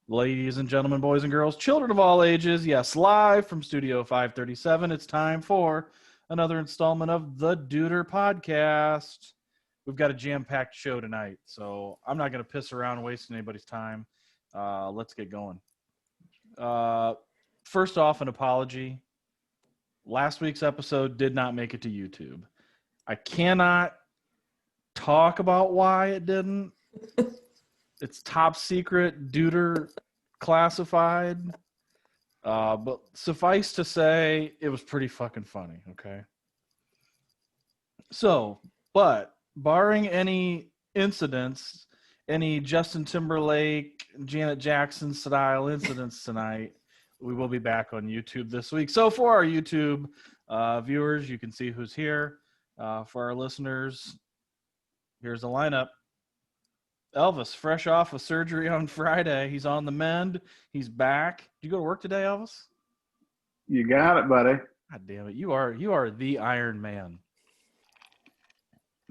Ladies and gentlemen, boys and girls, children of all ages, yes, live from Studio 537, it's time for another installment of the Duder Podcast. We've got a jam-packed show tonight, so I'm not going to piss around wasting anybody's time. Let's get going. First off, an apology. Last week's episode did not make it to YouTube. I cannot talk about why it didn't. It's top secret, Duder classified. But suffice to say, it was pretty fucking funny, okay? So, but barring any incidents, any Justin Timberlake, Janet Jackson style incidents tonight, we will be back on YouTube this week. So for our YouTube viewers, you can see who's here. For our listeners, here's the lineup. Elvis, fresh off of surgery on Friday. He's on the mend. He's back. Did you go to work today, Elvis? You got it, buddy. God damn it. You are the Iron Man.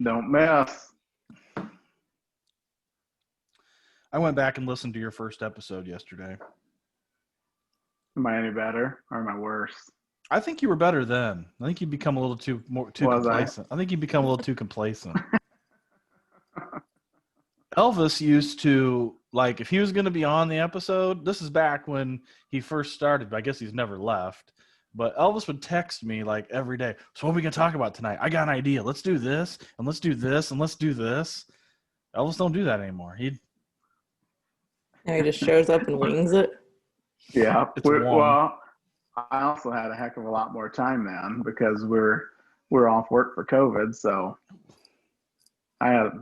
Don't mess. I went back and listened to your first episode yesterday. Am I any better or am I worse? I think you were better then. I think you become a little too complacent. I think you become a little too complacent. Elvis used to, like, if he was going to be on the episode, this is back when he first started, but I guess he's never left. But Elvis would text me, like, every day. So what are we going to talk about tonight? I got an idea. Let's do this, and let's do this, and let's do this. Elvis don't do that anymore. He just shows up and wings it. Yeah. Well, I also had a heck of a lot more time then because we're off work for COVID. So I had...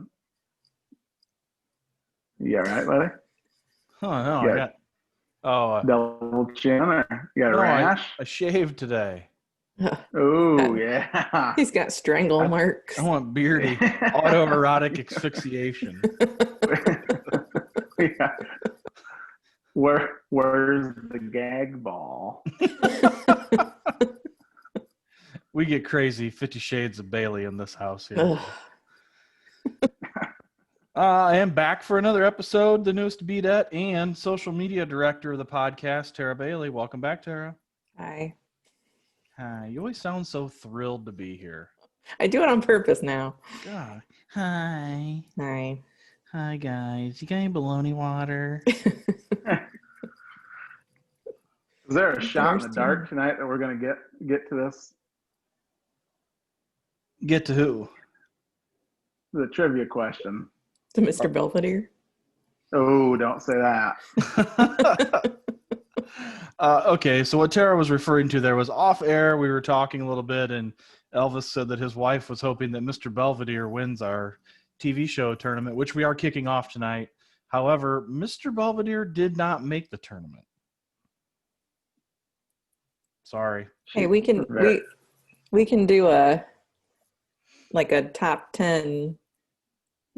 Yeah, right, buddy? Oh, no. Double chin or you got a rash? I shaved today. Oh, yeah. He's got strangle marks. I want beardy autoerotic asphyxiation. Yeah. Where's the gag ball? We get crazy 50 Shades of Bailey in this house here. I am back for another episode, the newest BDET and social media director of the podcast, Tara Bailey. Welcome back, Tara. Hi. Hi. You always sound so thrilled to be here. I do it on purpose now. God. Hi. Hi. Hi, guys. You got any bologna water? Is there a shot in the dark tonight that we're going to get to this? Get to who? The trivia question. To Mr. Belvedere. Oh, don't say that. Okay, so what Tara was referring to there was off air. We were talking a little bit, and Elvis said that his wife was hoping that Mr. Belvedere wins our TV show tournament, which we are kicking off tonight. However, Mr. Belvedere did not make the tournament. Sorry. Hey, we can do a top 10.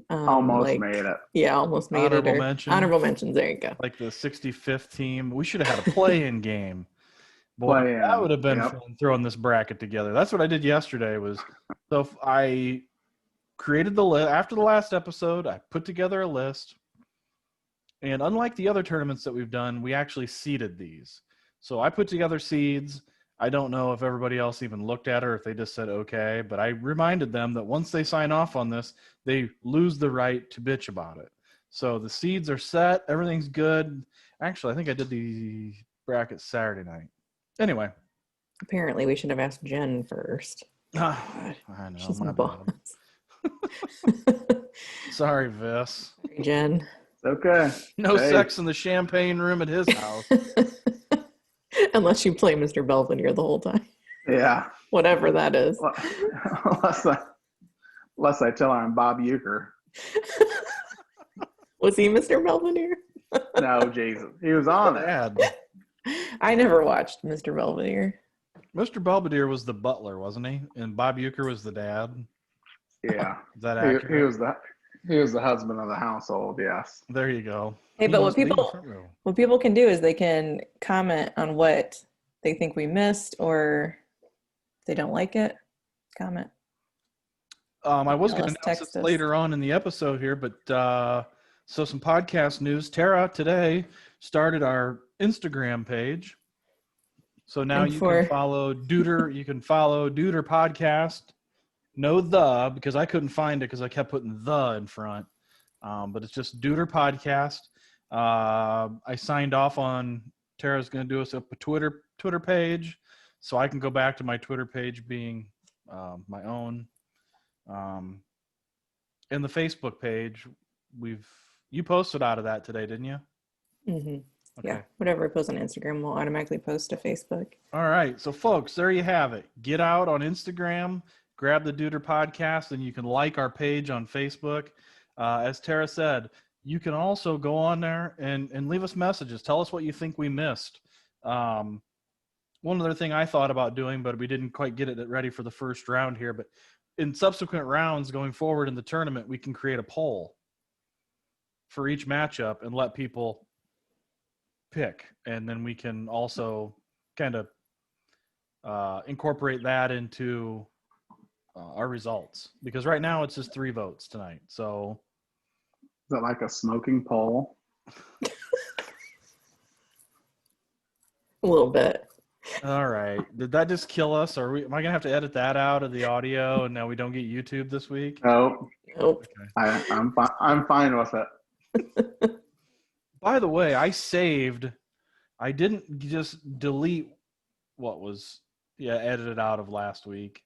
Almost made it. Yeah, almost made Honorable it. Mention. Honorable mentions. There you go. Like the 65th team. We should have had a play-in game. Boy, that would have been fun throwing this bracket together. That's what I did yesterday. So I created the list. After the last episode, I put together a list. And unlike the other tournaments that we've done, we actually seeded these. So I put together seeds. I don't know if everybody else even looked at it or if they just said okay, but I reminded them that once they sign off on this, they lose the right to bitch about it. So the seeds are set. Everything's good. Actually, I think I did the bracket Saturday night. Anyway. Apparently, we should have asked Jen first. I know. She's my boss. Sorry, Vis. Sorry, Jen. It's okay. No sex in the champagne room at his house. Unless you play Mr. Belvedere the whole time. Yeah. Whatever that is. Unless I tell her I'm Bob Euchre. Was he Mr. Belvedere? No, Jesus. He was on it. I never watched Mr. Belvedere. Mr. Belvedere was the butler, wasn't he? And Bob Euchre was the dad? Yeah. Is that accurate? He was the husband of the household, yes. There you go. Hey, but what people can do is they can comment on what they think we missed, or if they don't like it, comment. I was going to announce this later on in the episode here, but So some podcast news. Tara today started our Instagram page. So now you can follow Duder. You can follow Duder Podcast. No the, because I couldn't find it because I kept putting the in front. But it's just Duder Podcast. I signed off on Tara's going to do us up a Twitter page, so I can go back to my Twitter page being my own. And the Facebook page, you posted out of that today, didn't you? Mm-hmm. Okay. Yeah, whatever I post on Instagram will automatically post to Facebook. All right, so folks, there you have it. Get out on Instagram, grab the Duder Podcast, and you can like our page on Facebook. As Tara said, you can also go on there and leave us messages. Tell us what you think we missed. One other thing I thought about doing, but we didn't quite get it ready for the first round here, but in subsequent rounds going forward in the tournament, we can create a poll for each matchup and let people pick. And then we can also kind of incorporate that into our results. Because right now it's just 3 votes tonight. So is that like a smoking poll? A little bit. All right. Did that just kill us? Am I gonna have to edit that out of the audio, and now we don't get YouTube this week? Nope. Nope. Okay. I'm fine with it. By the way, I didn't just delete what was edited out of last week.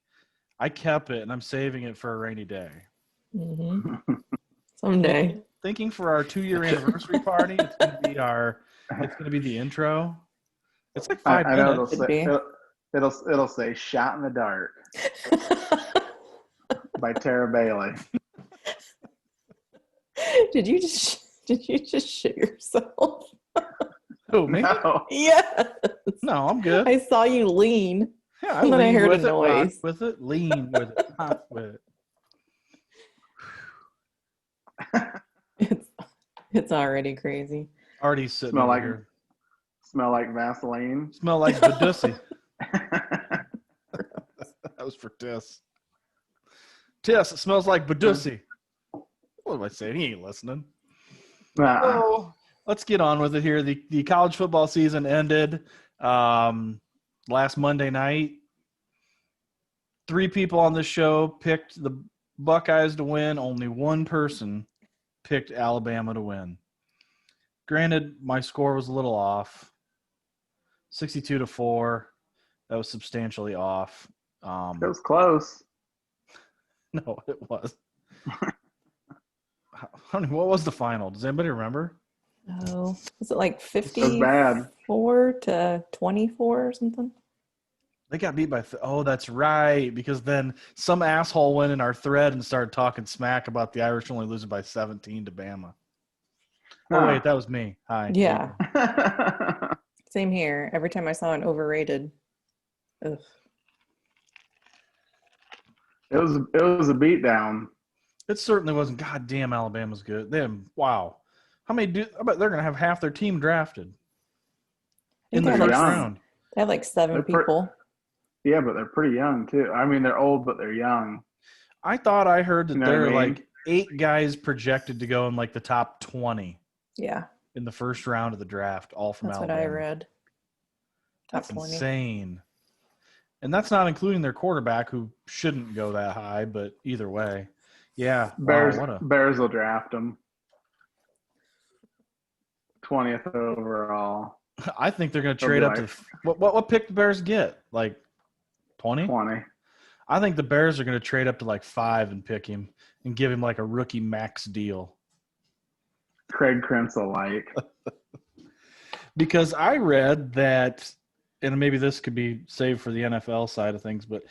I kept it, and I'm saving it for a rainy day. Mm-hmm. Someday. Thinking for our 2-year anniversary party, it's gonna be the intro. It's like 5 minutes. It'll say "Shot in the Dark" by Tara Bailey. Did you just shit yourself? Who, me? No. Yes. No, I'm good. I saw you lean. Yeah, and then I heard a noise. With it, lean with it, hot with it. It's already crazy. Already sitting over here. Smell like Vaseline. Smell like Badussy. That was for Tiss. Tiss, it smells like Badussy. What am I saying? He ain't listening. So let's get on with it here. The college football season ended last Monday night. 3 people on this show picked the Buckeyes to win. Only one person picked Alabama to win. Granted, my score was a little off. 62-4. That was substantially off. It was close. No, it was. What was the final? Does anybody remember? Oh, was it like 54 to 24 or something? They got beat by. Oh, that's right. Because then some asshole went in our thread and started talking smack about the Irish only losing by 17 to Bama. Oh, wait, that was me. Hi. Yeah. Same here. Every time I saw an overrated. Ugh. It was a beatdown. It certainly wasn't. God damn, Alabama's good. Wow. How many I bet they're going to have half their team drafted in the first round. They have like 7 people. Yeah, but they're pretty young too. I mean, they're old, but they're young. I thought I heard that there are like 8 guys projected to go in like the top 20. Yeah. In the first round of the draft, all from Alabama. That's what I read. Top 20. Insane. And that's not including their quarterback, who shouldn't go that high, but either way. Yeah. Bears will draft him. 20th overall. I think they're going to trade up to what pick the Bears get? Like 20? 20. I think the Bears are going to trade up to like 5 and pick him and give him like a rookie max deal. Craig Krenzel like. Because I read that, and maybe this could be saved for the NFL side of things, but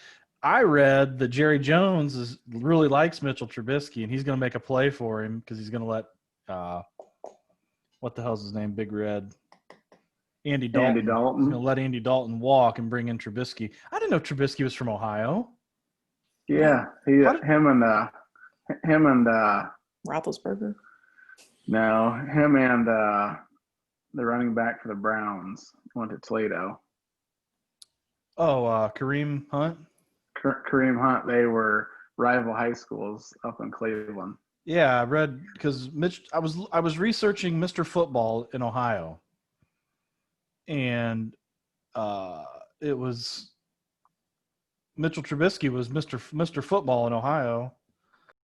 I read that Jerry Jones really likes Mitchell Trubisky, and he's going to make a play for him because he's going to let what the hell's his name? Big Red. Andy Dalton. He's going to let Andy Dalton walk and bring in Trubisky. I didn't know Trubisky was from Ohio. Yeah, him and Roethlisberger. No, him and the running back for the Browns went to Toledo. Oh, Kareem Hunt? Kareem Hunt. They were rival high schools up in Cleveland. Yeah, I read because Mitch. I was researching Mr. Football in Ohio, and it was Mitchell Trubisky was Mr. Football in Ohio,